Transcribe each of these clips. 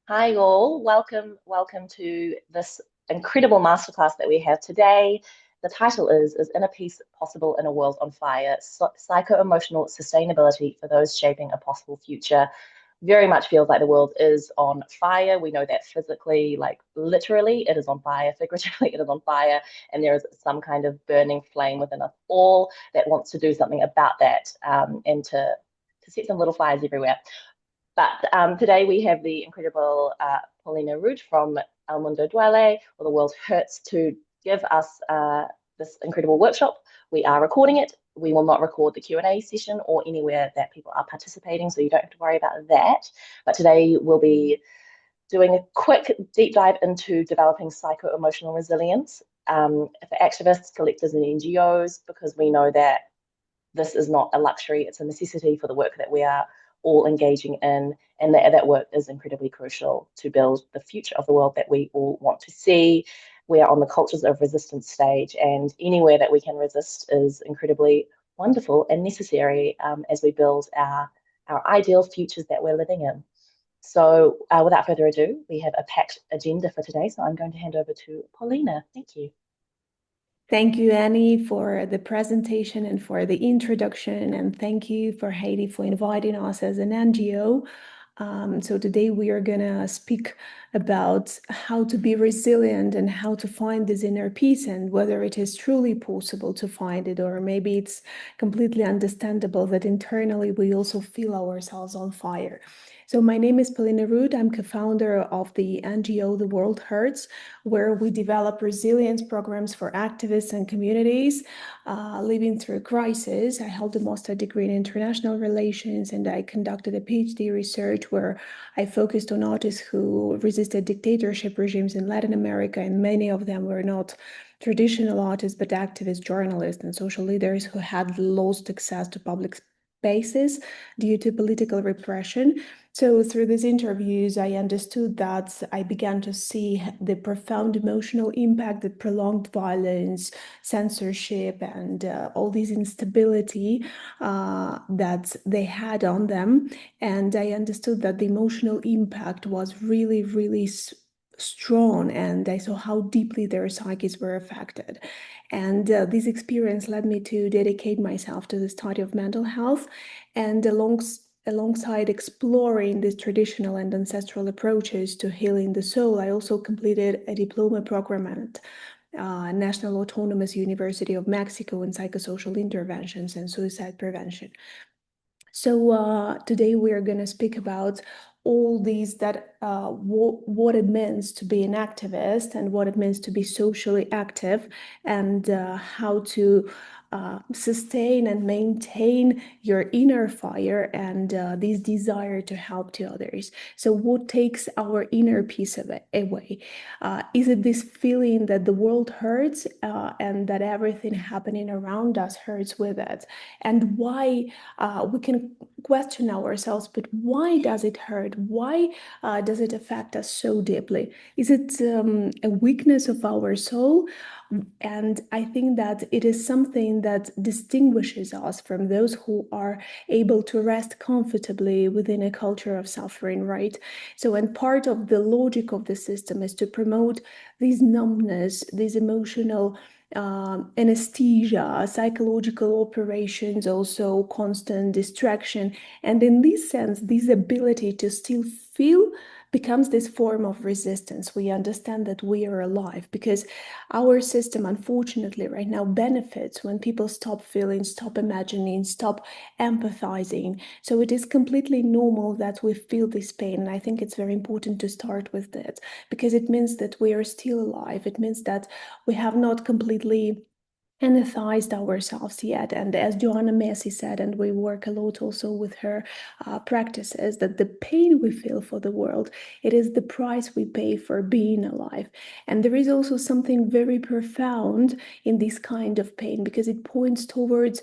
Hi all, welcome to this incredible masterclass that we have today. The title is Inner Peace Possible in a World on Fire? Psycho-emotional sustainability for those shaping a possible future. Very much feels like the world is on fire. We know that physically, like literally, it is on fire. Figuratively, it is on fire, and there is some kind of burning flame within us all that wants to do something about that, and to set some little fires everywhere. But today we have the incredible Polina Rud from El Mundo Duele, or The World Hurts, to give us this incredible workshop. We are recording it. We will not record the Q&A session or anywhere that people are participating, so you don't have to worry about that. But today we'll be doing a quick deep dive into developing psycho-emotional resilience for activists, collectors, and NGOs, because we know that this is not a luxury, it's a necessity for the work that we are all engaging in, and that work is incredibly crucial to build the future of the world that we all want to see. We are on the cultures of resistance stage, and anywhere that we can resist is incredibly wonderful and necessary as we build our ideal futures that we're living in. So, without further ado, we have a packed agenda for today. So, I'm going to hand over to Polina. Thank you. Thank you, Annie, for the presentation and for the introduction. And thank you for Heidi for inviting us as an NGO. So today we are going to speak about how to be resilient and how to find this inner peace and whether it is truly possible to find it, or maybe it's completely understandable that internally we also feel ourselves on fire. So my name is Polina Rud. I'm co-founder of the NGO The World Hurts, where we develop resilience programs for activists and communities living through crisis. I held a master's degree in international relations, and I conducted a PhD research where I focused on artists who resisted dictatorship regimes in Latin America, and many of them were not traditional artists, but activists, journalists, and social leaders who had lost access to public spaces due to political repression. So through these interviews, I understood that I began to see the profound emotional impact that prolonged violence, censorship, and all this instability that they had on them. And I understood that the emotional impact was really, really strong, and I saw how deeply their psyches were affected. And this experience led me to dedicate myself to the study of mental health, and alongside exploring these traditional and ancestral approaches to healing the soul, I also completed a diploma program at National Autonomous University of Mexico in psychosocial interventions and suicide prevention. So today we are going to speak about all these that what it means to be an activist and what it means to be socially active, and how to sustain and maintain your inner fire and this desire to help to others. So what takes our inner peace away? Is it this feeling that the world hurts and that everything happening around us hurts with it? And why we can question ourselves, but why does it hurt? Why does it affect us so deeply? Is it a weakness of our soul? And I think that it is something that distinguishes us from those who are able to rest comfortably within a culture of suffering, right? So, and part of the logic of the system is to promote this numbness, this emotional anesthesia, psychological operations, also constant distraction. And in this sense, this ability to still feel becomes this form of resistance. We understand that we are alive because our system, unfortunately, right now benefits when people stop feeling, stop imagining, stop empathizing. So it is completely normal that we feel this pain. And I think it's very important to start with that because it means that we are still alive. It means that we have not completely empathized ourselves yet. And as Joanna Macy said, and we work a lot also with her practices, that the pain we feel for the world, it is the price we pay for being alive. And there is also something very profound in this kind of pain because it points towards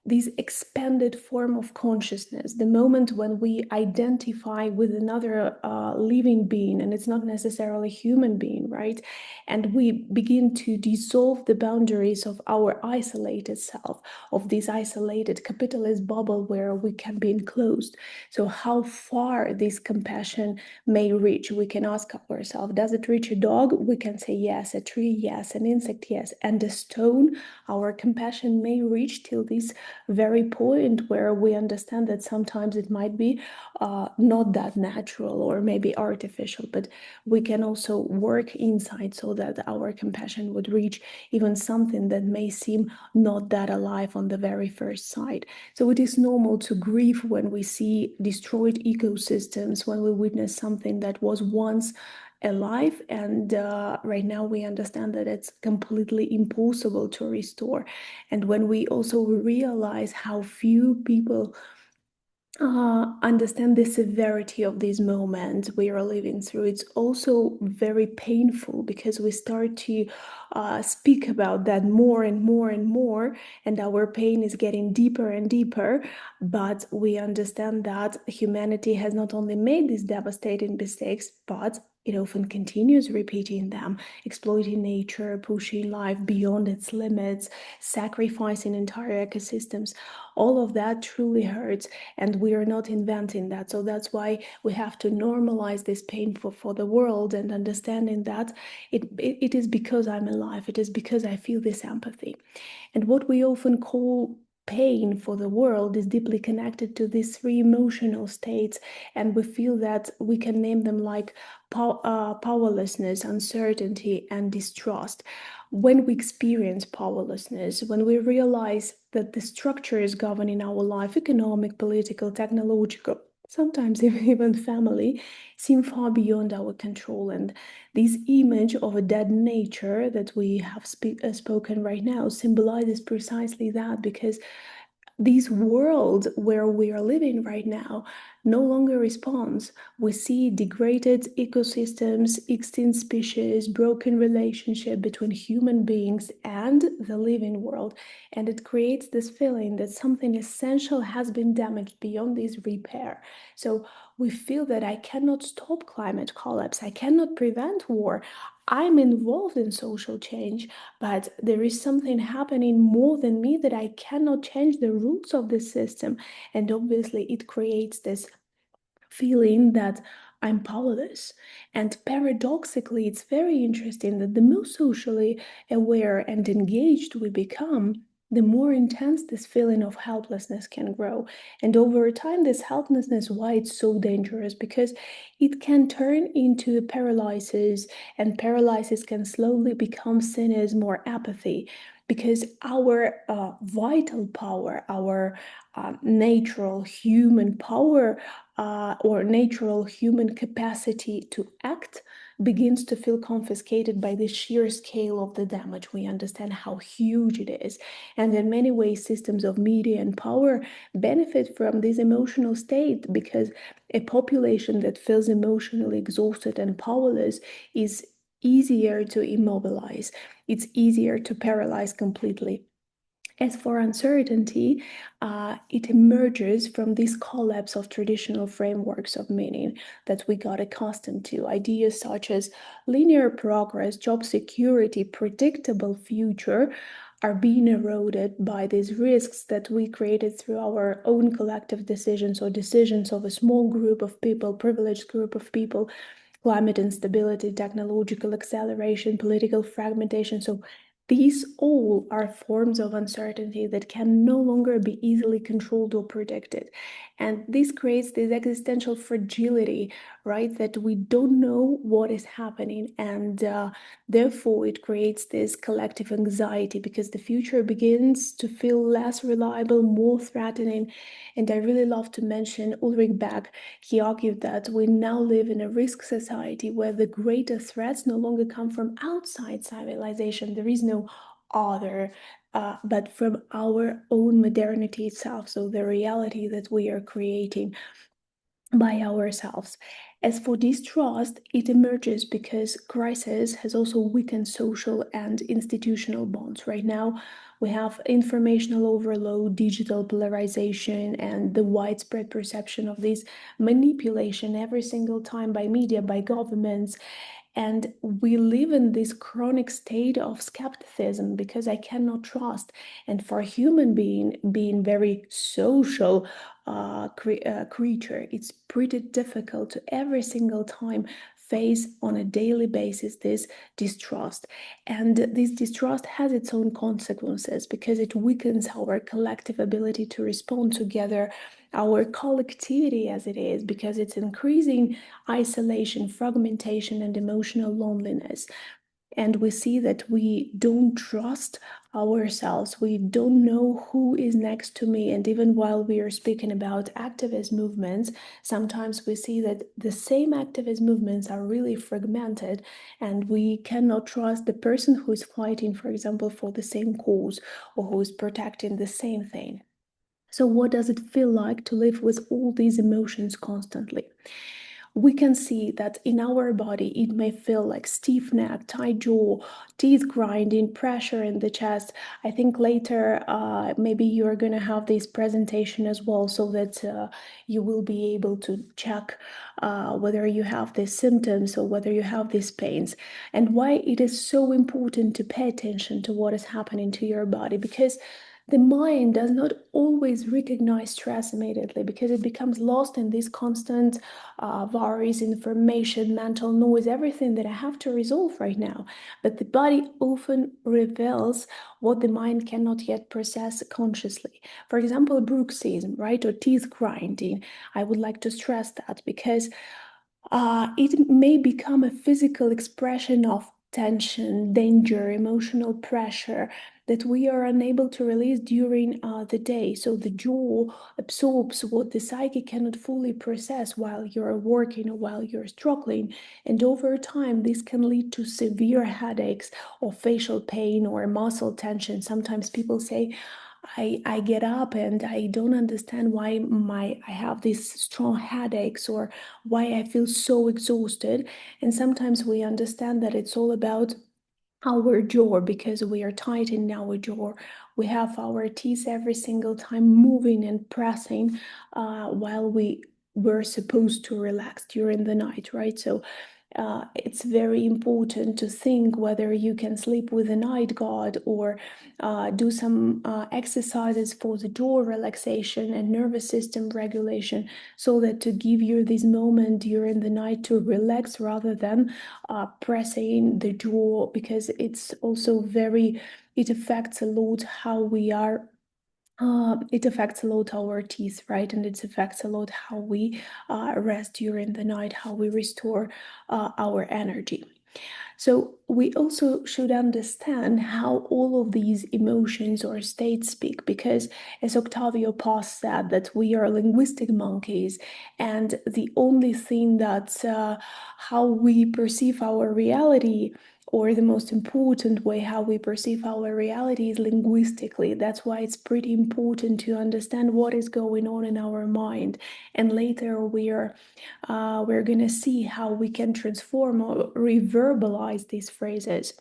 this expanded form of consciousness, the moment when we identify with another living being, and it's not necessarily a human being, right? And we begin to dissolve the boundaries of our isolated self, of this isolated capitalist bubble where we can be enclosed. So how far this compassion may reach, we can ask ourselves, does it reach a dog? We can say yes. A tree, yes. An insect, yes. And a stone, our compassion may reach till this very point where we understand that sometimes it might be not that natural or maybe artificial, but we can also work inside so that our compassion would reach even something that may seem not that alive on the very first sight. So it is normal to grieve when we see destroyed ecosystems, when we witness something that was once alive, and right now we understand that it's completely impossible to restore. And when we also realize how few people understand the severity of these moments we are living through, it's also very painful because we start to speak about that more and more and more, and our pain is getting deeper and deeper. But we understand that humanity has not only made these devastating mistakes, but it often continues repeating them, exploiting nature, pushing life beyond its limits, sacrificing entire ecosystems. All of that truly hurts, and we are not inventing that. So that's why we have to normalize this pain for the world, and understanding that it is because I'm alive, it is because I feel this empathy. And what we often call pain for the world is deeply connected to these three emotional states, and we feel that we can name them like powerlessness, uncertainty, and distrust. When we experience powerlessness, when we realize that the structures governing our life, economic, political, technological, sometimes even family, seem far beyond our control, and this image of a dead nature that we have spoken right now symbolizes precisely that, because this world where we are living right now no longer responds. We see degraded ecosystems, extinct species, broken relationship between human beings and the living world. And it creates this feeling that something essential has been damaged beyond this repair. So we feel that I cannot stop climate collapse, I cannot prevent war, I'm involved in social change, but there is something happening more than me that I cannot change the rules of the system. And obviously, it creates this feeling that I'm powerless. And paradoxically, it's very interesting that the more socially aware and engaged we become, the more intense this feeling of helplessness can grow. And over time, this helplessness, why it's so dangerous, because it can turn into paralysis, and paralysis can slowly become seen as more apathy, because our vital power, our natural human power, or natural human capacity to act begins to feel confiscated by the sheer scale of the damage. We understand how huge it is. And in many ways, systems of media and power benefit from this emotional state, because a population that feels emotionally exhausted and powerless is easier to immobilize. It's easier to paralyze completely. As for uncertainty, it emerges from this collapse of traditional frameworks of meaning that we got accustomed to. Ideas such as linear progress, job security, predictable future are being eroded by these risks that we created through our own collective decisions, or decisions of a small group of people, privileged group of people. Climate instability, technological acceleration, political fragmentation. So these all are forms of uncertainty that can no longer be easily controlled or predicted. And this creates this existential fragility, right? That we don't know what is happening. And therefore, it creates this collective anxiety, because the future begins to feel less reliable, more threatening. And I really love to mention Ulrich Beck. He argued that we now live in a risk society where the greatest threats no longer come from outside civilization. There is no other, but from our own modernity itself. So the reality that we are creating by ourselves. As for distrust, it emerges because crisis has also weakened social and institutional bonds. Right now, we have informational overload, digital polarization, and the widespread perception of this manipulation every single time by media, by governments. And we live in this chronic state of skepticism because I cannot trust. And for a human being very social creature, it's pretty difficult to every single time face on a daily basis this distrust. And this distrust has its own consequences because it weakens our collective ability to respond together, our collectivity as it is, because it's increasing isolation, fragmentation, and emotional loneliness. And we see that we don't trust ourselves. We don't know who is next to me. And even while we are speaking about activist movements, sometimes we see that the same activist movements are really fragmented, and we cannot trust the person who is fighting, for example, for the same cause or who is protecting the same thing. So, what does it feel like to live with all these emotions constantly? We can see that in our body it may feel like stiff neck, tight jaw, teeth grinding, pressure in the chest. I think later maybe you're going to have this presentation as well, so that you will be able to check whether you have these symptoms or whether you have these pains. And why it is so important to pay attention to what is happening to your body, because the mind does not always recognize stress immediately because it becomes lost in this constant worries, information, mental noise, everything that I have to resolve right now. But the body often reveals what the mind cannot yet process consciously. For example, bruxism, right, or teeth grinding. I would like to stress that because it may become a physical expression of tension, danger, emotional pressure that we are unable to release during the day. So the jaw absorbs what the psyche cannot fully process while you're working or while you're struggling. And over time, this can lead to severe headaches or facial pain or muscle tension. Sometimes people say, I get up and I don't understand why I have these strong headaches or why I feel so exhausted. And sometimes we understand that it's all about our jaw because we are tight in our jaw. We have our teeth every single time moving and pressing while we were supposed to relax during the night, right? So it's very important to think whether you can sleep with a night guard or do some exercises for the jaw relaxation and nervous system regulation, so that to give you this moment during the night to relax rather than pressing the jaw, because it's also it affects a lot how we are. It affects a lot our teeth, right? And it affects a lot how we rest during the night, how we restore our energy. So we also should understand how all of these emotions or states speak, because as Octavio Paz said, that we are linguistic monkeys, and the only thing that how we perceive our reality, or the most important way how we perceive our reality, is linguistically. That's why it's pretty important to understand what is going on in our mind. And later we're gonna see how we can transform or reverbalize these phrases.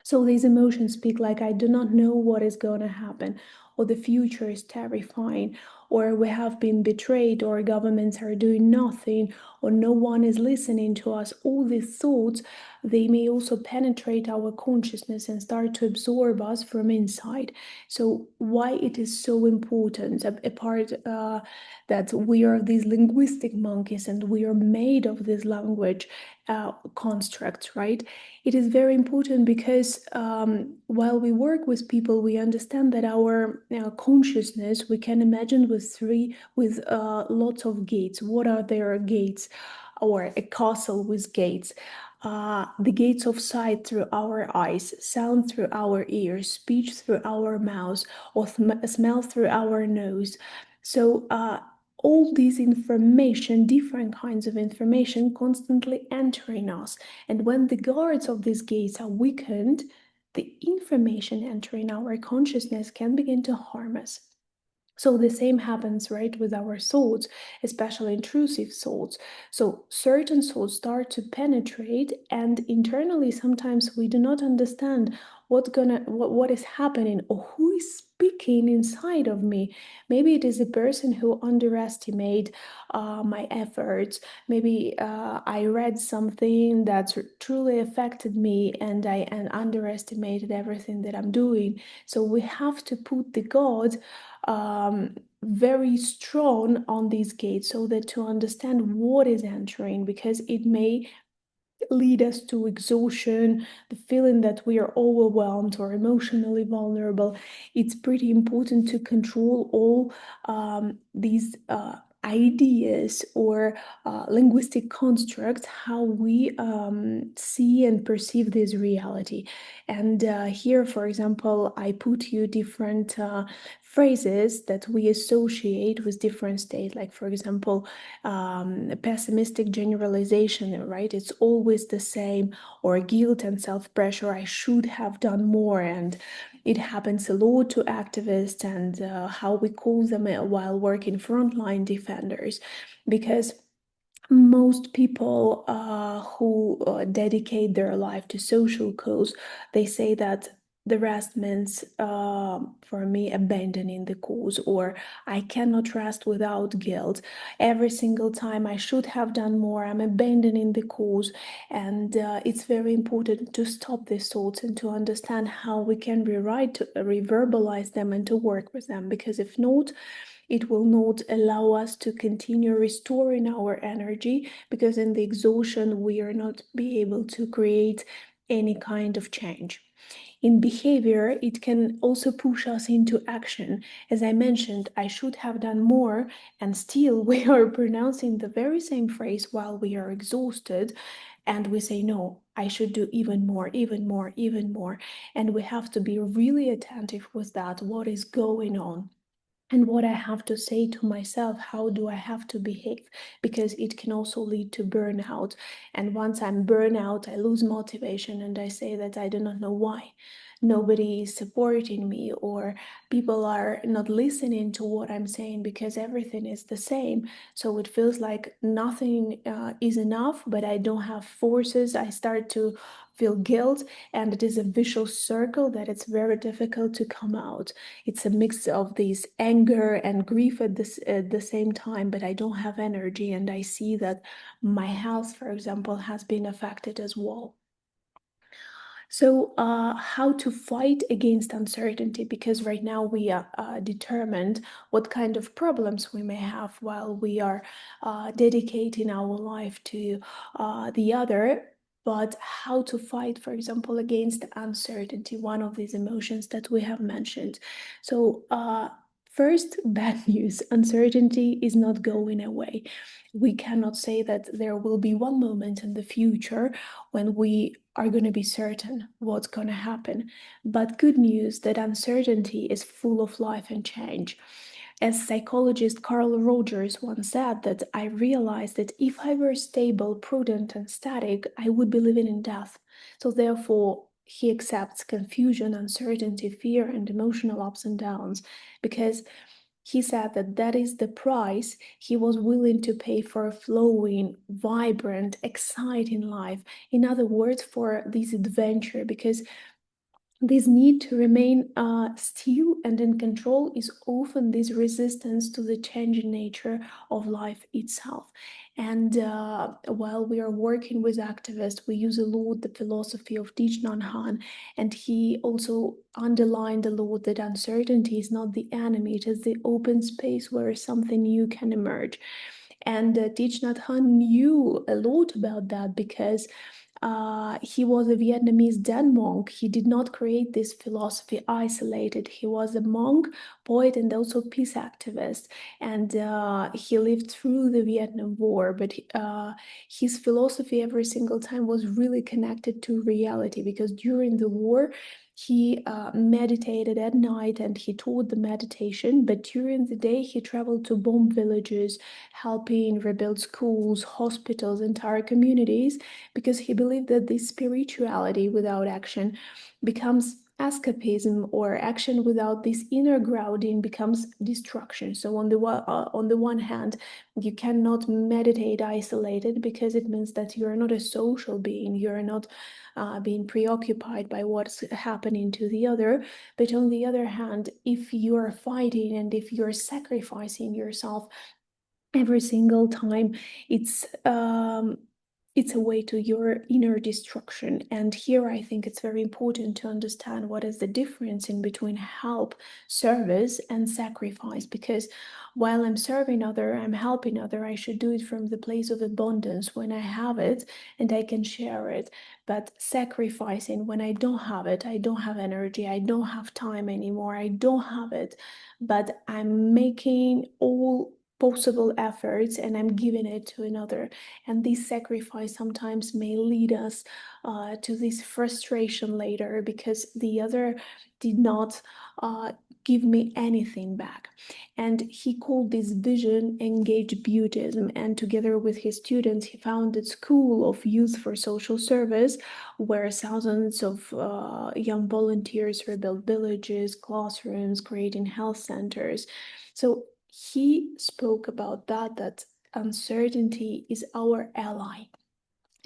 So these emotions speak like, I do not know what is going to happen, or the future is terrifying, or we have been betrayed, or governments are doing nothing, or no one is listening to us. All these thoughts, they may also penetrate our consciousness and start to absorb us from inside. So why it is so important, apart that we are these linguistic monkeys and we are made of this language constructs, right? It is very important because while we work with people, we understand that our consciousness, we can imagine with lots of gates. What are their gates? Or a castle with gates. The gates of sight through our eyes, sound through our ears, speech through our mouths, or smell through our nose. So all this information, different kinds of information, constantly entering us. And when the guards of these gates are weakened, the information entering our consciousness can begin to harm us. So the same happens, right, with our thoughts, especially intrusive thoughts. So certain thoughts start to penetrate, and internally sometimes we do not understand what is happening or who is speaking inside of me. Maybe it is a person who underestimate my efforts. Maybe I read something that truly affected me, and I underestimated everything that I'm doing. So we have to put the God very strong on these gates so that to understand what is entering, because it may lead us to exhaustion, the feeling that we are overwhelmed or emotionally vulnerable. It's pretty important to control all these ideas or linguistic constructs, how we see and perceive this reality. And here, for example, I put you different phrases that we associate with different states. Like, for example, pessimistic generalization, right? It's always the same, or guilt and self-pressure. I should have done more. And it happens a lot to activists, and how we call them while working frontline defenders, because most people who dedicate their life to social cause, they say that the rest means, for me, abandoning the cause, or I cannot rest without guilt. Every single time I should have done more, I'm abandoning the cause. And it's very important to stop these thoughts and to understand how we can rewrite, to reverbalize them, and to work with them, because if not, it will not allow us to continue restoring our energy, because in the exhaustion we are not be able to create any kind of change. In behavior, it can also push us into action. As I mentioned, I should have done more, and still we are pronouncing the very same phrase while we are exhausted, and we say, no, I should do even more, even more, even more. And we have to be really attentive with that, what is going on and what I have to say to myself, how do I have to behave? Because it can also lead to burnout. And once I'm burnout, I lose motivation, and I say that I do not know why. Nobody is supporting me, or people are not listening to what I'm saying, because everything is the same. So it feels like nothing is enough, but I don't have forces. I start to feel guilt, and it is a vicious circle that it's very difficult to come out. It's a mix of these anger and grief at the same time, but I don't have energy, and I see that my health, for example, has been affected as well. So, how to fight against uncertainty? Because right now we are determined what kind of problems we may have while we are dedicating our life to the other. But how to fight, for example, against uncertainty, one of these emotions that we have mentioned. So, first, bad news: uncertainty is not going away. We cannot say that there will be one moment in the future when we are going to be certain what's going to happen. But good news, that uncertainty is full of life and change. As psychologist Carl Rogers once said, that I realized that if I were stable, prudent, and static, I would be living in death. So therefore, he accepts confusion, uncertainty, fear, and emotional ups and downs, because he said that that is the price he was willing to pay for a flowing, vibrant, exciting life. In other words, for this adventure, because this need to remain still and in control is often this resistance to the changing nature of life itself. And while we are working with activists, we use a lot the philosophy of Thich Nhat Hanh, and he also underlined a lot that uncertainty is not the enemy, it is the open space where something new can emerge. And Thich Nhat Hanh knew a lot about that, because he was a Vietnamese Zen monk. He did not create this philosophy isolated. He was a monk, poet, and also peace activist. And he lived through the Vietnam War. But his philosophy every single time was really connected to reality, because during the war, he meditated at night and he taught the meditation, but during the day he traveled to bomb villages, helping rebuild schools, hospitals, entire communities, because he believed that this spirituality without action becomes escapism or action without this inner grounding becomes destruction. So on the one hand, you cannot meditate isolated because it means that you are not a social being. You are not being preoccupied by what's happening to the other. But on the other hand, if you are fighting and if you're sacrificing yourself every single time, it's a way to your inner destruction. And here I think it's very important to understand what is the difference in between help, service, and sacrifice. Because while I'm serving other, I'm helping other, I should do it from the place of abundance when I have it and I can share it. But sacrificing when I don't have it, I don't have energy, I don't have time anymore, I don't have it, but I'm making all possible efforts and I'm giving it to another. And this sacrifice sometimes may lead us to this frustration later because the other did not give me anything back. And he called this vision engaged Buddhism. And together with his students, he founded School of Youth for Social Service, where thousands of young volunteers rebuilt villages, classrooms, creating health centers. So he spoke about that uncertainty is our ally.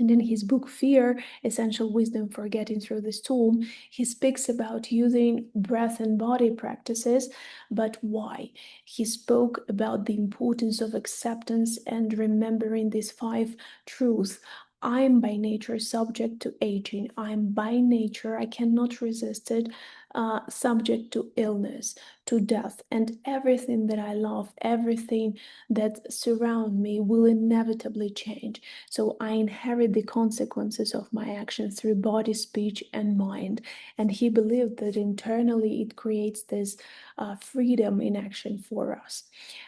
And in his book, Fear, Essential Wisdom for Getting Through the Storm, he speaks about using breath and body practices, but why? He spoke about the importance of acceptance and remembering these 5 truths. I'm by nature subject to aging. I'm by nature, I cannot resist it, subject to illness, to death, and everything that I love, everything that surrounds me will inevitably change. So I inherit the consequences of my actions through body, speech, and mind. And he believed that internally it creates this freedom in action for us.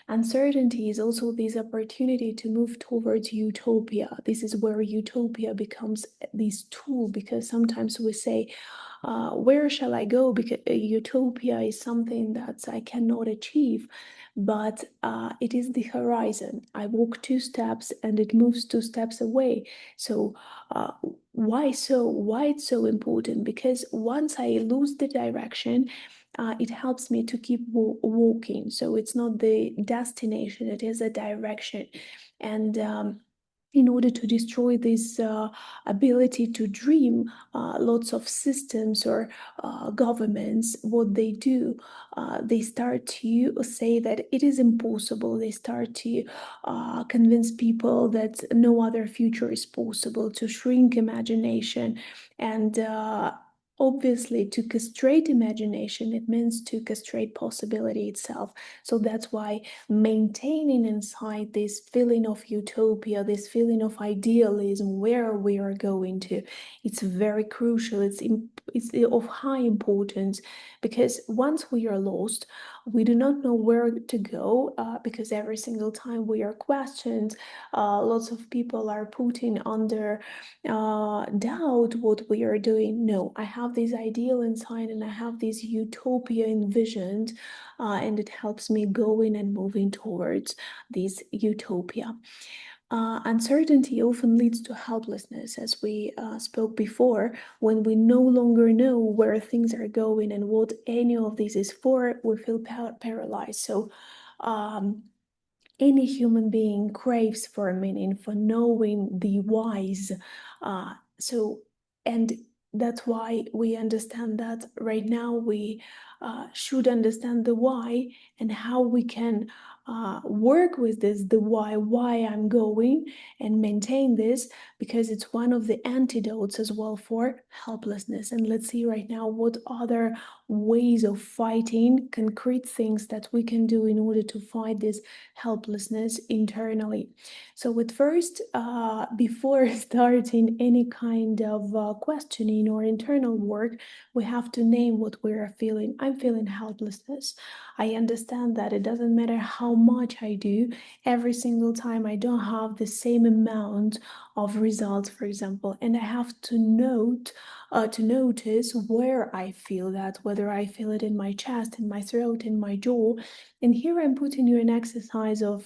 Uncertainty is also this opportunity to move towards utopia. This is where utopia becomes this tool, because sometimes we say, where shall I go? Because utopia is something that I cannot achieve, but it is the horizon. I walk 2 steps and it moves 2 steps away. So why so? Why it's so important? Because once I lose the direction, it helps me to keep walking. So it's not the destination, it is a direction. And in order to destroy this ability to dream, lots of systems or governments, what they do, they start to say that it is impossible. They start to convince people that no other future is possible, to shrink imagination. And obviously, to castrate imagination, it means to castrate possibility itself. So that's why maintaining inside this feeling of utopia, this feeling of idealism, where we are going to, it's very crucial. It's of high importance, because once we are lost, we do not know where to go, because every single time we are questioned, lots of people are putting under doubt what we are doing. No, I have this ideal inside and I have this utopia envisioned, and it helps me going and moving towards this utopia. Uncertainty often leads to helplessness, as we spoke before. When we no longer know where things are going and what any of this is for, we feel paralyzed. So any human being craves for a meaning, for knowing the whys. And that's why we understand that right now we should understand the why and how we can work with this, the why I'm going, and maintain this, because it's one of the antidotes as well for helplessness. And let's see right now what other ways of fighting, concrete things that we can do in order to fight this helplessness internally. So at first, before starting any kind of questioning or internal work, we have to name what we are feeling. I'm feeling helplessness. I understand that it doesn't matter how much I do, every single time I don't have the same amount of results, for example, and I have to notice where I feel that, whether I feel it in my chest, in my throat, in my jaw. And here I'm putting you an exercise of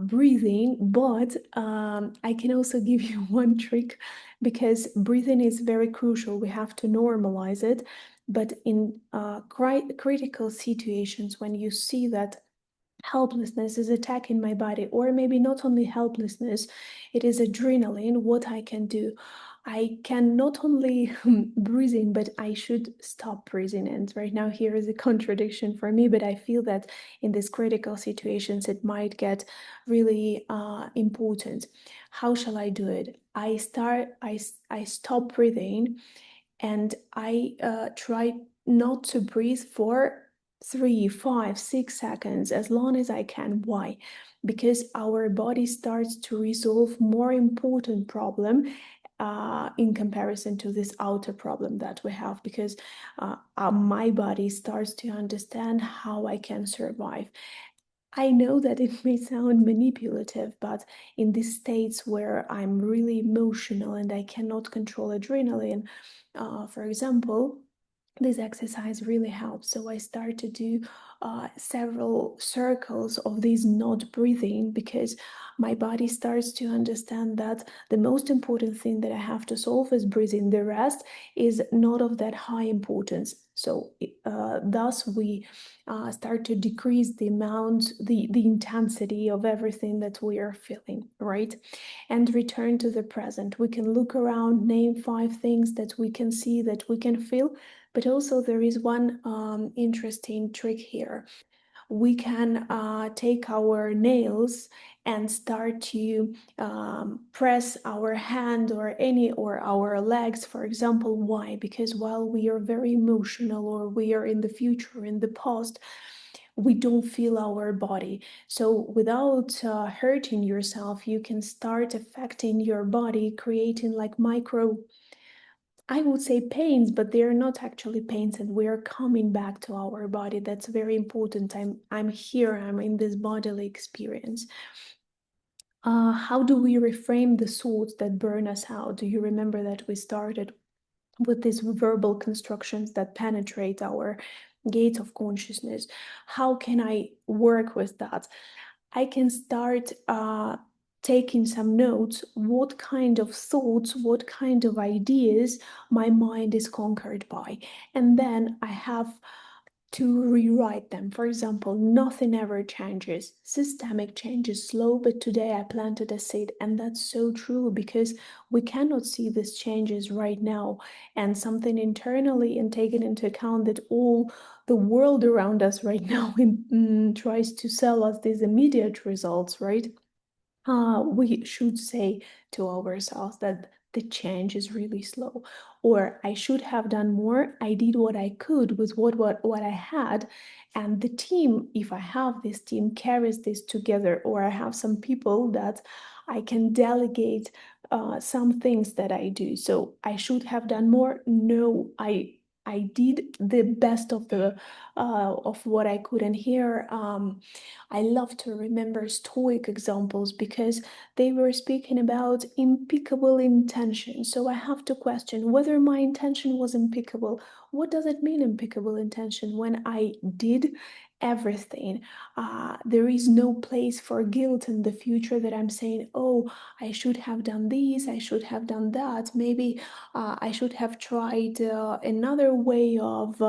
breathing, but I can also give you one trick, because breathing is very crucial. We have to normalize it. But in critical situations, when you see that helplessness is attacking my body, or maybe not only helplessness, it is adrenaline, what I can do. I can not only breathing, but I should stop breathing. And right now here is a contradiction for me, but I feel that in these critical situations, it might get really important. How shall I do it? I stop breathing, and I try not to breathe for 3, 5, 6 seconds, as long as I can. Why? Because our body starts to resolve more important problem in comparison to this outer problem that we have, because my body starts to understand how I can survive. I know that it may sound manipulative, but in these states where I'm really emotional and I cannot control adrenaline, for example, this exercise really helps. So I start to do several circles of this not breathing, because my body starts to understand that the most important thing that I have to solve is breathing. The rest is not of that high importance. So thus we start to decrease the amount, the intensity of everything that we are feeling, right? And return to the present. We can look around, name 5 things that we can see, that we can feel, but also there is one interesting trick here. We can take our nails and start to press our hand or our legs, for example. Why? Because while we are very emotional, or we are in the future, in the past, we don't feel our body. So without hurting yourself, you can start affecting your body, creating like micro, I would say, pains, but they are not actually pains, and we are coming back to our body. That's very important. I'm here, I'm in this bodily experience. How do we reframe the thoughts that burn us out? Do you remember that we started with these verbal constructions that penetrate our gates of consciousness? How can I work with that? I can start taking some notes, what kind of thoughts, what kind of ideas my mind is conquered by. And then I have to rewrite them. For example, nothing ever changes. Systemic change is slow, but today I planted a seed. And that's so true, because we cannot see these changes right now. And something internally, and taking into account that all the world around us right now tries to sell us these immediate results, right? We should say to ourselves that the change is really slow, or I should have done more. I did what I could with what I had, and the team, if I have this team, carries this together, or I have some people that I can delegate some things that I do. So I should have done more. No, I did the best of what I could. And here I love to remember Stoic examples, because they were speaking about impeccable intention. So I have to question whether my intention was impeccable. What does it mean, impeccable intention? When I did everything, there is no place for guilt in the future, that I'm saying, oh, I should have done this, I should have done that. Maybe I should have tried another way of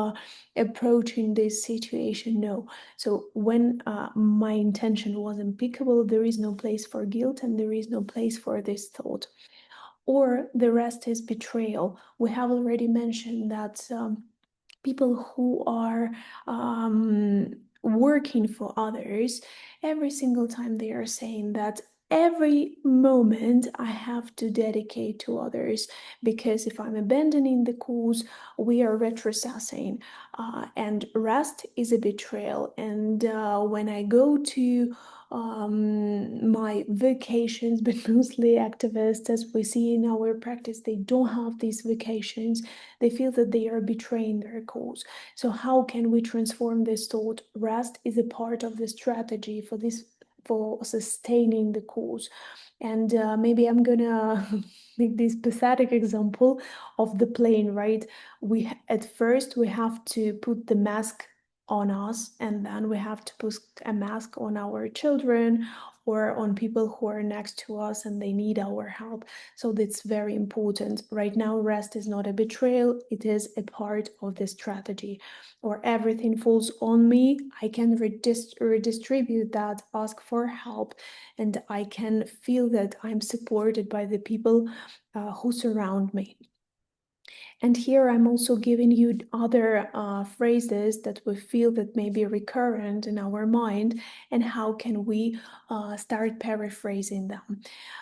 approaching this situation. No. So when my intention was impeccable, there is no place for guilt, and there is no place for this thought. Or the rest is betrayal. We have already mentioned that people who are working for others, every single time they are saying that every moment I have to dedicate to others, because if I'm abandoning the cause, we are retrocessing, and rest is a betrayal. And when I go to my vacations, but mostly activists, as we see in our practice, they don't have these vacations. They feel that they are betraying their cause. So how can we transform this thought? Rest is a part of the strategy for sustaining the cause. And maybe I'm gonna make this pathetic example of the plane, right? At first we have to put the mask on us, and then we have to put a mask on our children or on people who are next to us and they need our help. So that's very important. Right now, rest is not a betrayal, it is a part of the strategy. Or everything falls on me, I can redistribute that, ask for help, and I can feel that I'm supported by the people who surround me. And here I'm also giving you other phrases that we feel that may be recurrent in our mind, and how can we start paraphrasing them.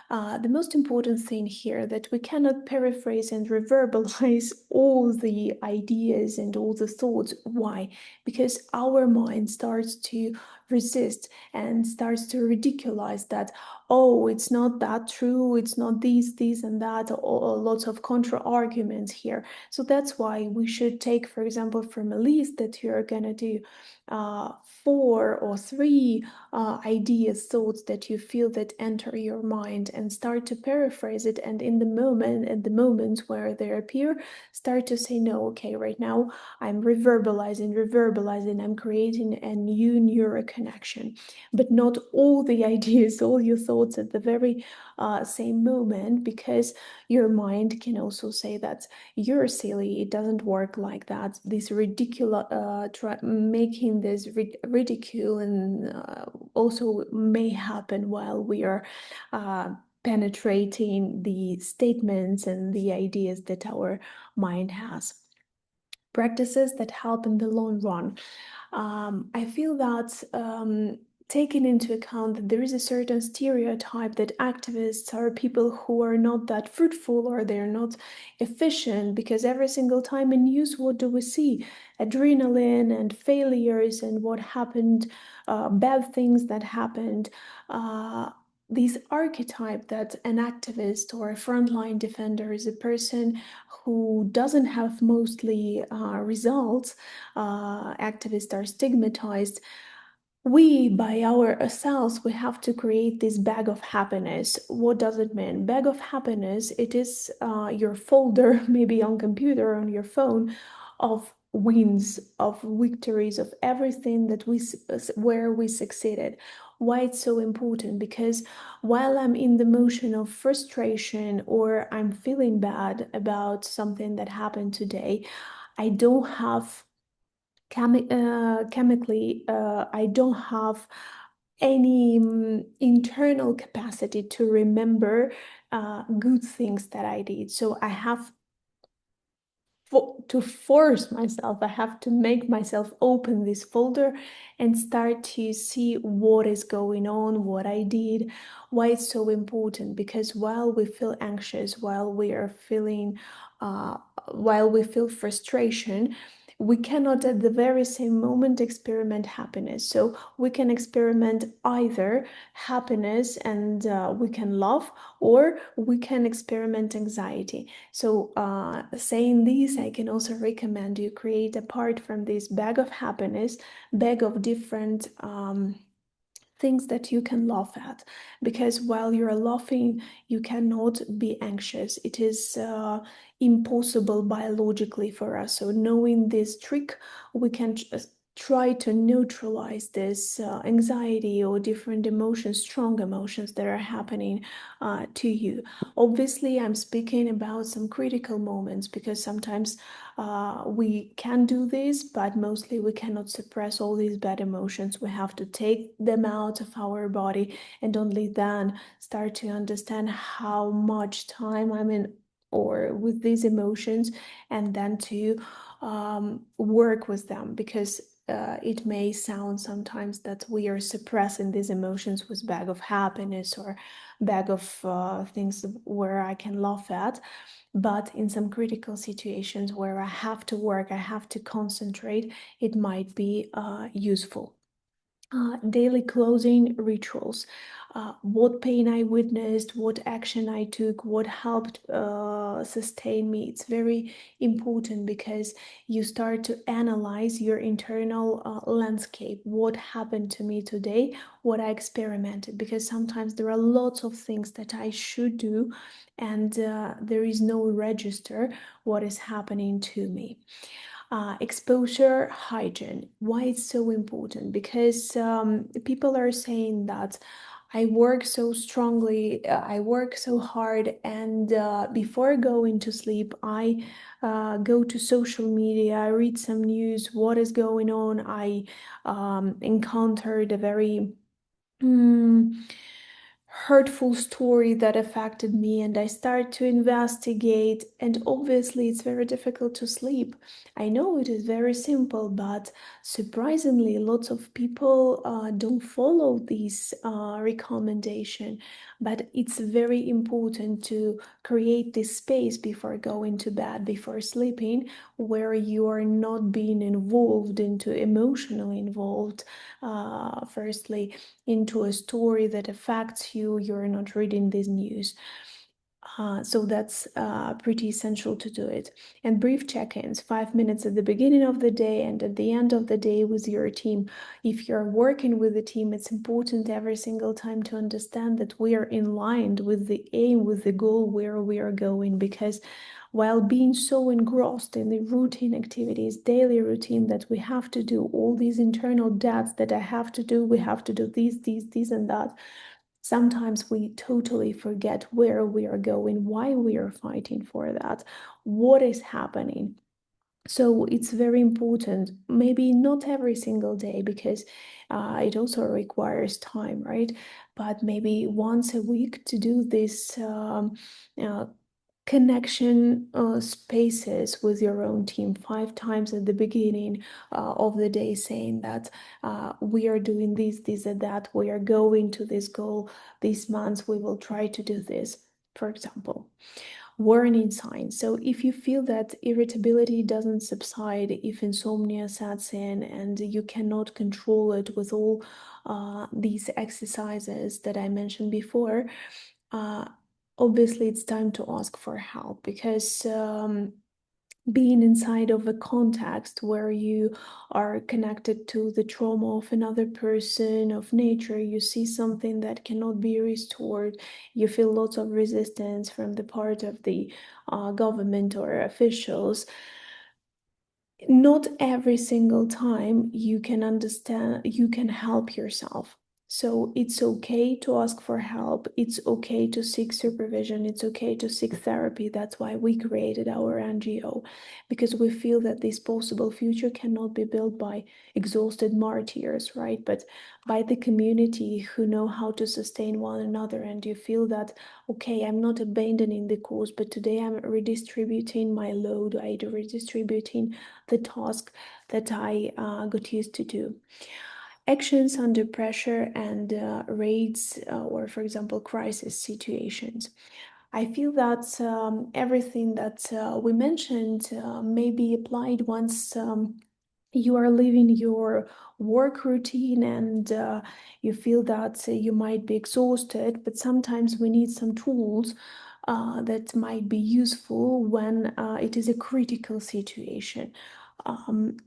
The most important thing here that we cannot paraphrase and reverbalize all the ideas and all the thoughts. Why? Because our mind starts to resist and starts to ridiculize that, oh, it's not that true, it's not this and that, or lots of contra arguments here. So that's why we should take, for example, from a list that you're gonna do 4 or 3 ideas, thoughts that you feel that enter your mind, and start to paraphrase it. And in the moment, at the moments where they appear, start to say, no, okay, right now I'm reverbalizing, I'm creating a new neural connection. But not all the ideas, all your thoughts at the very same moment, because your mind can also say that you're silly, it doesn't work like that. This ridiculous, making this ridicule, and also may happen while we are penetrating the statements and the ideas that our mind has. Practices that help in the long run. I feel that taking into account that there is a certain stereotype that activists are people who are not that fruitful, or they're not efficient, because every single time in news, what do we see? Adrenaline and failures and what happened, bad things that happened. This archetype that an activist or a frontline defender is a person who doesn't have mostly results. Activists are stigmatized. We, by ourselves, we have to create this bag of happiness. What does it mean? Bag of happiness, it is your folder, maybe on computer, on your phone, of wins, of victories, of everything that where we succeeded. Why it's so important? Because while I'm in the motion of frustration, or I'm feeling bad about something that happened today, I don't have chemically, I don't have any internal capacity to remember good things that I did. So I have to force myself, I have to make myself open this folder and start to see what is going on, what I did, why it's so important. Because while we feel anxious, while we feel frustration, we cannot at the very same moment experiment happiness. So we can experiment either happiness and we can laugh, or we can experiment anxiety. So saying this, I can also recommend you create, apart from this bag of happiness, bag of different things that you can laugh at. Because while you're laughing, you cannot be anxious. It is impossible biologically for us. So knowing this trick, we can try to neutralize this anxiety or different emotions, strong emotions that are happening to you. Obviously, I'm speaking about some critical moments, because sometimes we can do this, but mostly we cannot suppress all these bad emotions. We have to take them out of our body, and only then start to understand how much time I'm in or with these emotions, and then to work with them. Because it may sound sometimes that we are suppressing these emotions with bag of happiness or bag of things where I can laugh at. But in some critical situations where I have to work, I have to concentrate, it might be useful. Daily closing rituals. What pain I witnessed, what action I took, what helped sustain me. It's very important, because you start to analyze your internal landscape. What happened to me today? What I experimented? Because sometimes there are lots of things that I should do, and there is no register what is happening to me. Exposure hygiene. Why it's so important? Because people are saying that I work so strongly, I work so hard, and before going to sleep, I go to social media, I read some news, what is going on. I encountered a very hurtful story that affected me, and I start to investigate, and obviously it's very difficult to sleep. I know it is very simple, but surprisingly lots of people don't follow these recommendation. But it's very important to create this space before going to bed, before sleeping, where you are not being involved into emotionally involved, firstly into a story that affects you, you're not reading this news. So that's pretty essential to do it. And brief check-ins, 5 minutes at the beginning of the day and at the end of the day with your team. If you're working with the team, it's important every single time to understand that we are in line with the aim, with the goal where we are going, because while being so engrossed in the routine activities, daily routine that we have to do, all these internal debts that I have to do, we have to do these, and that. Sometimes we totally forget where we are going, why we are fighting for that, what is happening. So it's very important, maybe not every single day, because it also requires time, right? But maybe once a week to do this uh, connection spaces with your own team 5 times at the beginning of the day, saying that we are doing this and that, we are going to this goal this month, we will try to do this, for example. Warning signs. So if you feel that irritability doesn't subside, if insomnia sets in and you cannot control it with all these exercises that I mentioned before, uh, obviously it's time to ask for help, because being inside of a context where you are connected to the trauma of another person, of nature, you see something that cannot be restored, you feel lots of resistance from the part of the government or officials. Not every single time you can understand, you can help yourself. So it's okay to ask for help. It's okay to seek supervision. It's okay to seek therapy. That's why we created our NGO, because we feel that this possible future cannot be built by exhausted martyrs, right? But by the community who know how to sustain one another. And you feel that, okay, I'm not abandoning the cause, but today I'm redistributing my load. I'm redistributing the task that I got used to do. Actions under pressure and raids, or for example, crisis situations. I feel that everything that we mentioned may be applied once you are living your work routine and you feel that you might be exhausted, but sometimes we need some tools that might be useful when it is a critical situation. And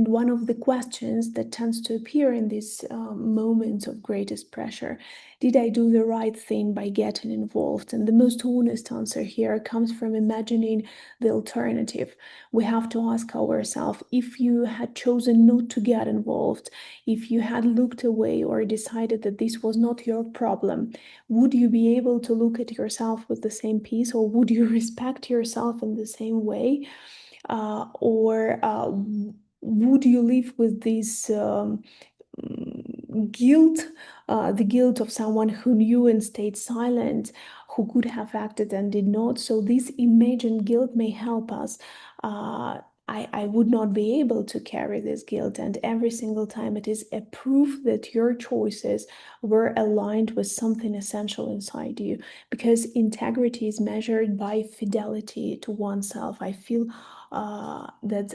one of the questions that tends to appear in these moments of greatest pressure: did I do the right thing by getting involved? And the most honest answer here comes from imagining the alternative. We have to ask ourselves, if you had chosen not to get involved, if you had looked away or decided that this was not your problem, would you be able to look at yourself with the same peace, or would you respect yourself in the same way? Or would you live with this guilt, the guilt of someone who knew and stayed silent, who could have acted and did not? So this imagined guilt may help us. I would not be able to carry this guilt, and every single time it is a proof that your choices were aligned with something essential inside you, because integrity is measured by fidelity to oneself. I feel that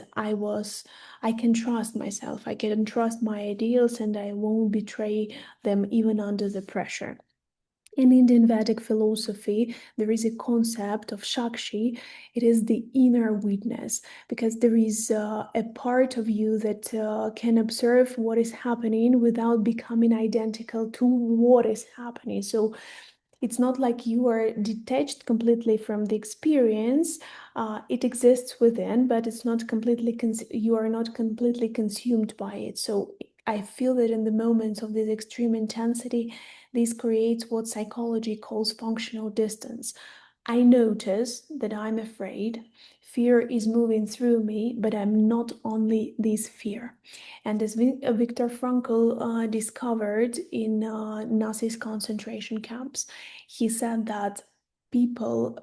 I can trust myself, I can trust my ideals, and I won't betray them even under the pressure. In Indian Vedic philosophy, there is a concept of Shakshi. It is the inner witness, because there is a part of you that can observe what is happening without becoming identical to what is happening. So It's not like you are detached completely from the experience. It exists within, but it's not completely, you are not completely consumed by it. So I feel that in the moments of this extreme intensity, this creates what psychology calls functional distance. I notice that I'm afraid. Fear is moving through me, but I'm not only this fear. And as Viktor Frankl discovered in Nazi's concentration camps, he said that people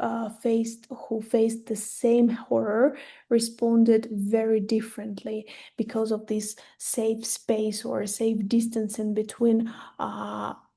who faced the same horror responded very differently because of this safe space or safe distance in between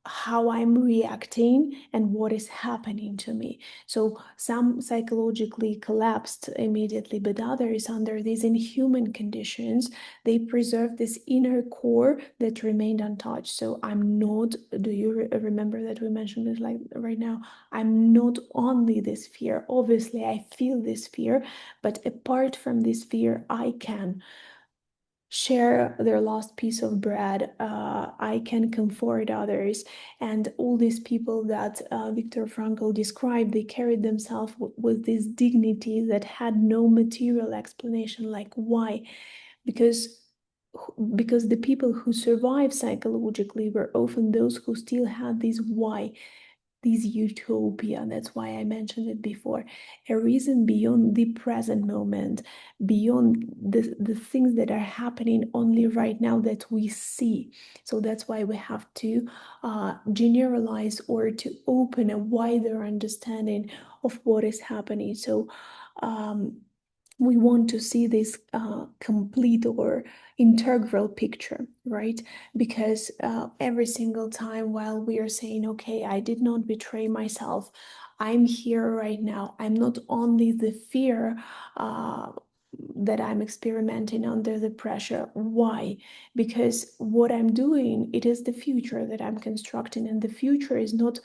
how I'm reacting and what is happening to me. So some psychologically collapsed immediately, but others, under these inhuman conditions, they preserved this inner core that remained untouched. So I'm not, do you remember that we mentioned it like right now? I'm not only this fear. Obviously, I feel this fear, but apart from this fear, I can share their last piece of bread. I can comfort others. And all these people that Viktor Frankl described, they carried themselves with this dignity that had no material explanation. Like, why? Because because the people who survived psychologically were often those who still had this why, this utopia. That's why I mentioned it before. A reason beyond the present moment, beyond the things that are happening only right now that we see. So that's why we have to generalize or to open a wider understanding of what is happening. So we want to see this complete or integral picture, right? Because every single time while we are saying, okay, I did not betray myself, I'm here right now, I'm not only the fear that I'm experimenting under the pressure. Why? Because what I'm doing, it is the future that I'm constructing, and the future is not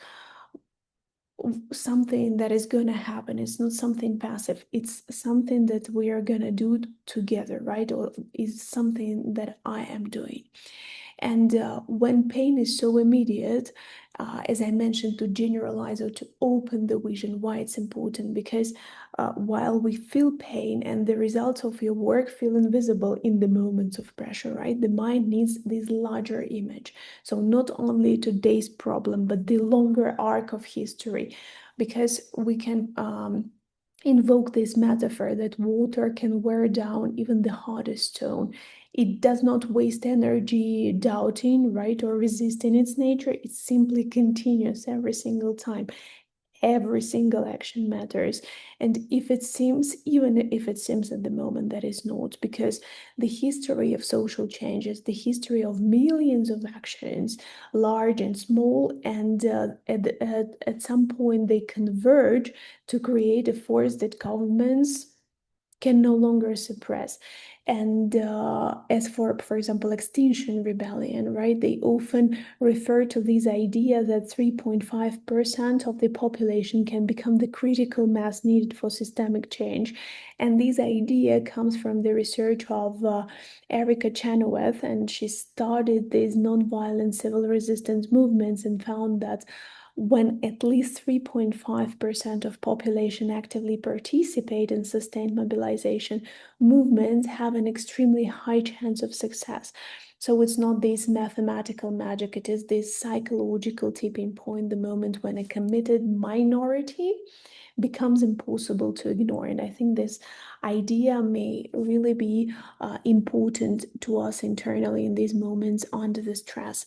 something that is going to happen. It's not something passive. It's something that we are going to do together, right? Or is something that I am doing. And when pain is so immediate, as I mentioned, to generalize or to open the vision, why it's important, because while we feel pain and the results of your work feel invisible in the moments of pressure, right? The mind needs this larger image. So not only today's problem, but the longer arc of history, because we can invoke this metaphor that water can wear down even the hardest stone. It does not waste energy doubting, right, or resisting its nature. It simply continues every single time. Every single action matters. And if it seems, even if it seems at the moment that is not, because the history of social changes, the history of millions of actions, large and small, and at some point they converge to create a force that governments can no longer suppress. And as for example, Extinction Rebellion, right? They often refer to this idea that 3.5% of the population can become the critical mass needed for systemic change. And this idea comes from the research of Erica Chenoweth, and she started these nonviolent civil resistance movements and found that when at least 3.5% of population actively participate in sustained mobilization, movements have an extremely high chance of success. So it's not this mathematical magic, it is this psychological tipping point, the moment when a committed minority becomes impossible to ignore. And I think this idea may really be important to us internally in these moments under the stress.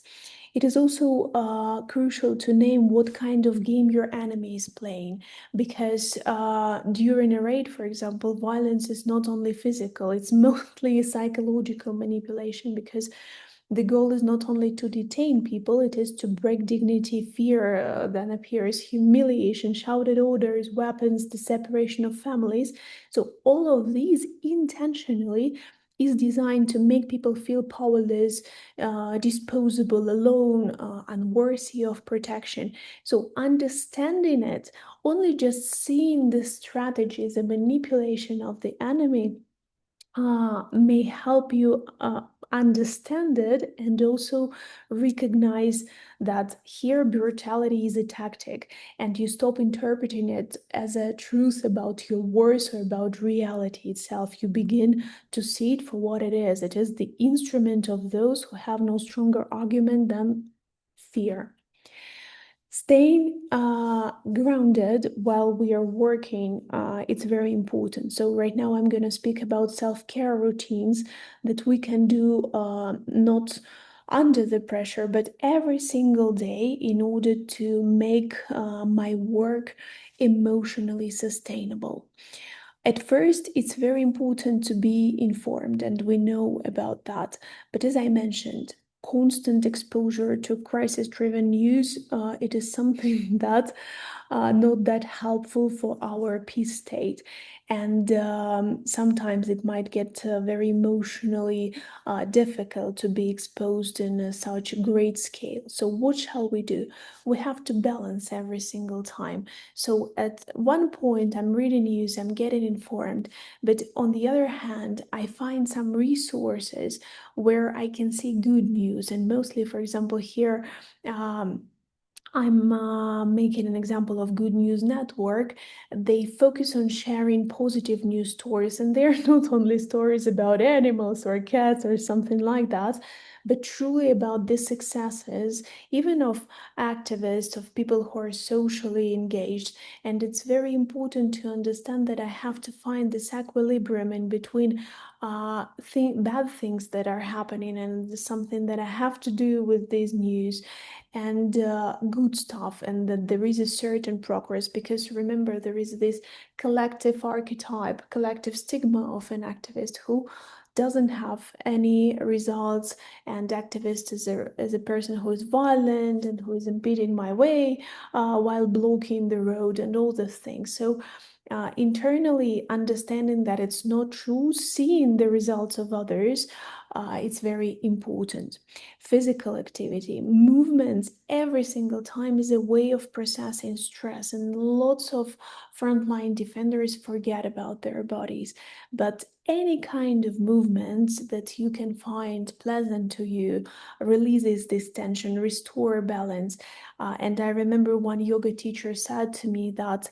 It is also crucial to name what kind of game your enemy is playing, because during a raid, for example, violence is not only physical, it's mostly psychological manipulation, because the goal is not only to detain people, it is to break dignity. Fear then appears, humiliation, shouted orders, weapons, the separation of families. So all of these intentionally is designed to make people feel powerless, disposable, alone, unworthy of protection. So understanding it, only just seeing the strategies, the manipulation of the enemy may help you understand it and also recognize that here brutality is a tactic, and you stop interpreting it as a truth about your words or about reality itself. You begin to see it for what it is. It is the instrument of those who have no stronger argument than fear. Staying grounded while we are working, it's very important. So right now I'm going to speak about self-care routines that we can do not under the pressure, but every single day in order to make my work emotionally sustainable. At first, it's very important to be informed, and we know about that. But as I mentioned, constant exposure to crisis-driven news, it is something that not that helpful for our peace state. And sometimes it might get very emotionally difficult to be exposed in such great scale. So what shall we do? We have to balance every single time. So at one point, I'm reading news, I'm getting informed, but on the other hand, I find some resources where I can see good news. And mostly, for example, here, I'm making an example of Good News Network. They focus on sharing positive news stories, and they're not only stories about animals or cats or something like that, but truly about the successes, even of activists, of people who are socially engaged. And it's very important to understand that I have to find this equilibrium in between bad things that are happening and something that I have to do with this news and good stuff, and that there is a certain progress, because remember, there is this collective archetype, collective stigma of an activist who doesn't have any results, and activist is a person who is violent and who is impeding my way while blocking the road and all those things. So internally understanding that it's not true, seeing the results of others, it's very important. Physical activity, movements every single time is a way of processing stress, and lots of frontline defenders forget about their bodies. But any kind of movements that you can find pleasant to you releases this tension, restore balance. And I remember one yoga teacher said to me that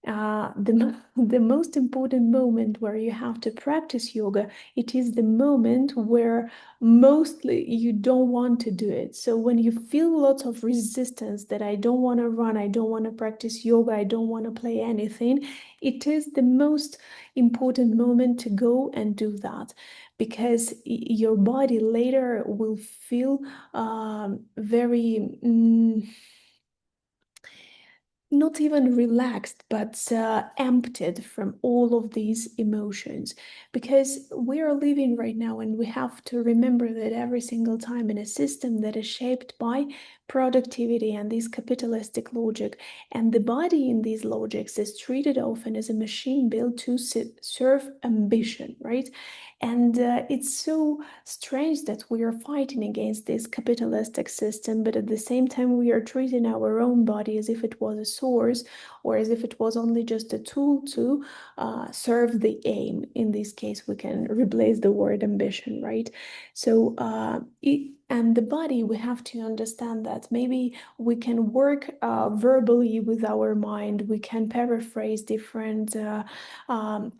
the most important moment where you have to practice yoga, it is the moment where mostly you don't want to do it. So when you feel lots of resistance that I don't want to run, I don't want to practice yoga, I don't want to play anything, it is the most important moment to go and do that, because your body later will feel very not even relaxed, but emptied from all of these emotions. Because we are living right now, and we have to remember that every single time in a system that is shaped by productivity and this capitalistic logic, and the body in these logics is treated often as a machine built to serve ambition, right? And it's so strange that we are fighting against this capitalistic system, but at the same time, we are treating our own body as if it was a source, or as if it was only just a tool to serve the aim. In this case, we can replace the word ambition, right? So, and the body, we have to understand that maybe we can work verbally with our mind, we can paraphrase different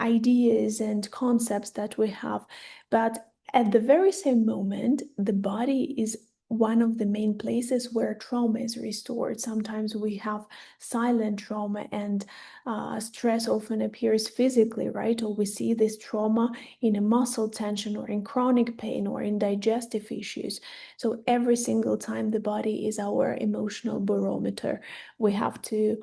ideas and concepts that we have, but at the very same moment, the body is one of the main places where trauma is restored. Sometimes we have silent trauma, and stress often appears physically, right? Or we see this trauma in a muscle tension, or in chronic pain, or in digestive issues. So every single time, the body is our emotional barometer. We have to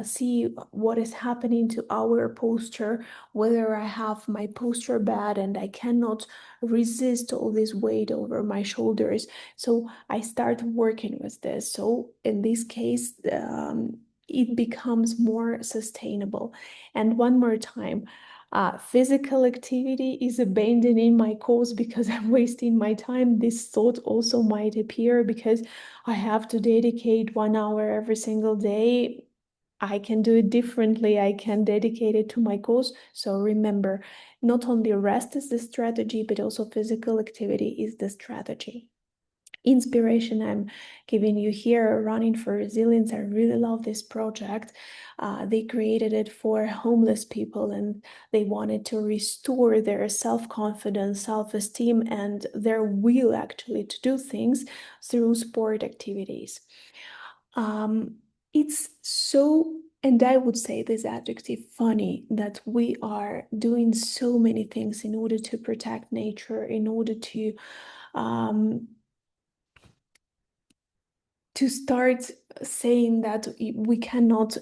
see what is happening to our posture, whether I have my posture bad and I cannot resist all this weight over my shoulders. So I start working with this. So in this case, it becomes more sustainable. And one more time, physical activity is abandoning my cause because I'm wasting my time. This thought also might appear because I have to dedicate 1 hour every single day. I can do it differently. I can dedicate it to my cause. So remember, not only rest is the strategy, but also physical activity is the strategy. Inspiration I'm giving you here, Running for Resilience. I really love this project. They created it for homeless people, and they wanted to restore their self-confidence, self-esteem, and their will actually to do things through sport activities. It's so, and I would say this adjective, funny, that we are doing so many things in order to protect nature, in order um, to start saying that we cannot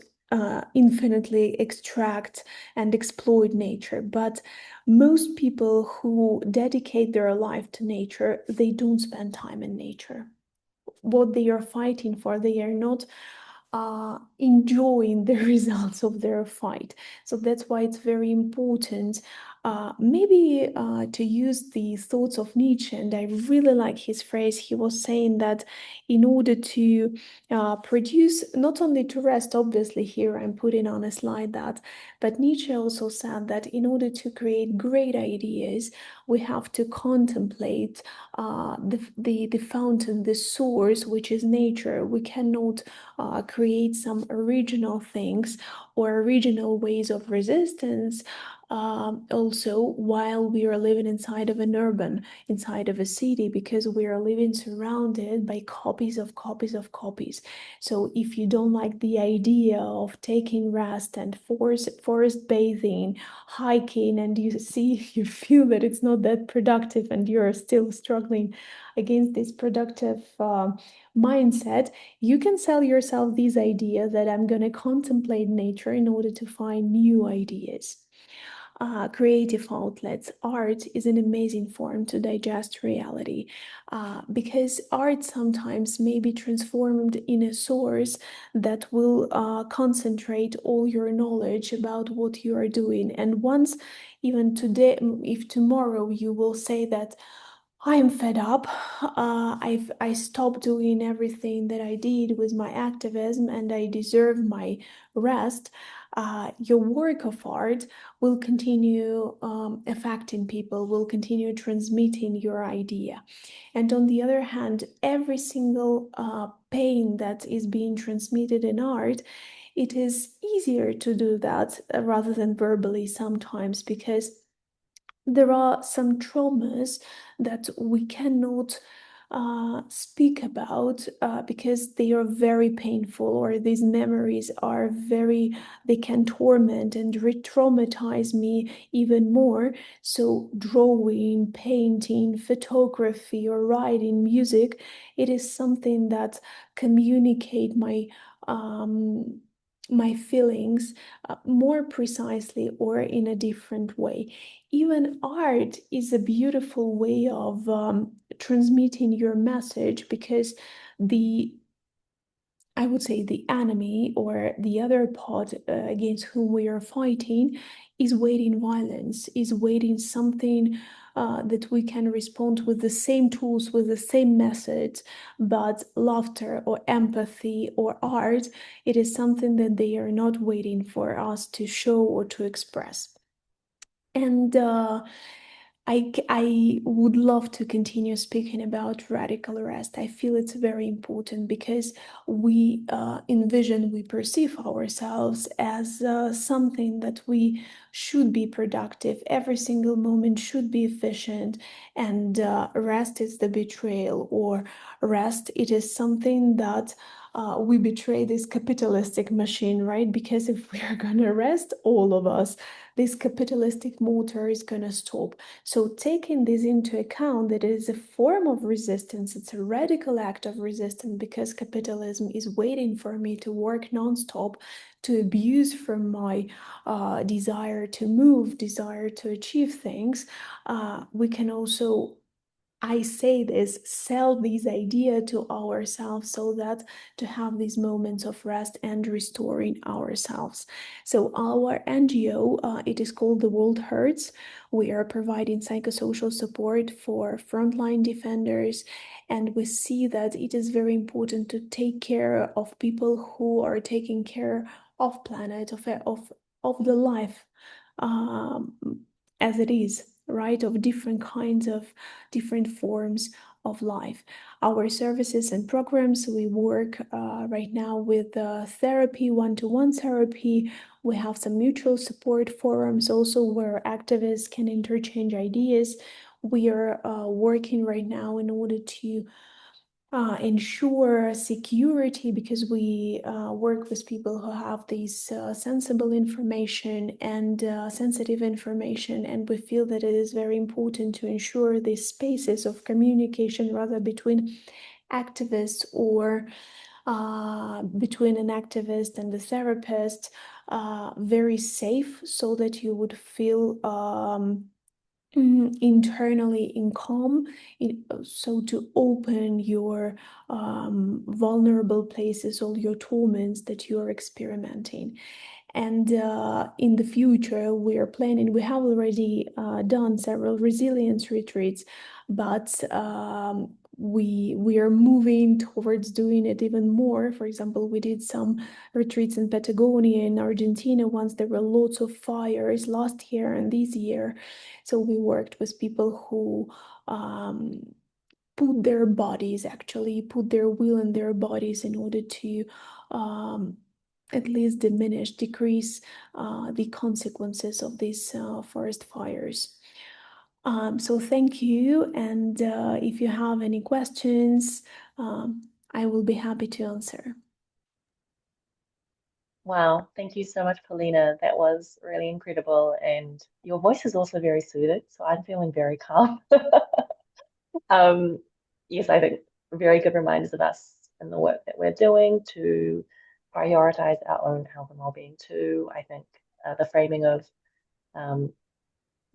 infinitely extract and exploit nature. But most people who dedicate their life to nature, they don't spend time in nature. What they are fighting for, they are not enjoying the results of their fight. So that's why it's very important maybe to use the thoughts of Nietzsche. And I really like his phrase. He was saying that in order to produce, not only to rest, obviously here I'm putting on a slide that, but Nietzsche also said that in order to create great ideas, we have to contemplate the fountain, the source, which is nature. We cannot create some original things or original ways of resistance also while we are living inside of an urban, inside of a city, because we are living surrounded by copies of copies of copies. So if you don't like the idea of taking rest and forest bathing, hiking, and you see, you feel that it's not that productive and you're still struggling against this productive mindset, you can sell yourself this idea that I'm going to contemplate nature in order to find new ideas. Creative outlets. Art is an amazing form to digest reality because art sometimes may be transformed in a source that will concentrate all your knowledge about what you are doing. And once, even today, if tomorrow you will say that I am fed up. I stopped doing everything that I did with my activism and I deserve my rest. Your work of art will continue affecting people, will continue transmitting your idea. And on the other hand, every single pain that is being transmitted in art, it is easier to do that rather than verbally sometimes because there are some traumas that we cannot speak about because they are very painful, or these memories are very, they can torment and re-traumatize me even more. So drawing, painting, photography, or writing, music, it is something that communicate my feelings more precisely or in a different way. Even art is a beautiful way of transmitting your message because the I would say the enemy or the other part against whom we are fighting is waiting violence, is waiting something that we can respond with the same tools, with the same methods, but laughter or empathy or art, it is something that they are not waiting for us to show or to express. And I would love to continue speaking about radical rest. I feel it's very important because we envision, we perceive ourselves as something that we should be productive. Every single moment should be efficient, and rest is the betrayal, or rest, it is something that we betray this capitalistic machine, right? Because if we are gonna rest, all of us, this capitalistic motor is gonna stop. So taking this into account, that it is a form of resistance, it's a radical act of resistance because capitalism is waiting for me to work nonstop, to abuse from my desire to move, desire to achieve things. We can also, I say this, sell this idea to ourselves so that to have these moments of rest and restoring ourselves. So our NGO, it is called The World Hurts. We are providing psychosocial support for frontline defenders, and we see that it is very important to take care of people who are taking care of planet, of the life um, as it is, right? Of different kinds of different forms of life. Our services and programs, we work right now with therapy, one-to-one therapy. We have some mutual support forums also where activists can interchange ideas. We are working right now in order to ensure security because we work with people who have these sensible information and sensitive information, and we feel that it is very important to ensure these spaces of communication rather between activists or between an activist and the therapist very safe so that you would feel internally in calm, so to open your vulnerable places, all your torments that you are experimenting. And in the future, we are planning, we have already done several resilience retreats, but we are moving towards doing it even more. For example, we did some retreats in Patagonia, in Argentina, once there were lots of fires last year and this year. So we worked with people who put their bodies, actually put their will in their bodies in order to at least decrease the consequences of these forest fires. So thank you. And if you have any questions, I will be happy to answer. Wow, thank you so much, Polina. That was really incredible. And your voice is also very soothing, so I'm feeling very calm. Yes, I think very good reminders of us and the work that we're doing to prioritize our own health and well-being too. I think the framing of um,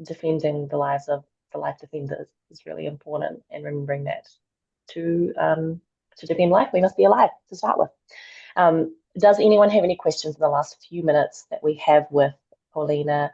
defending the lives of the life defenders is really important, and remembering that to defend life, we must be alive to start with. Does anyone have any questions in the last few minutes that we have with Polina?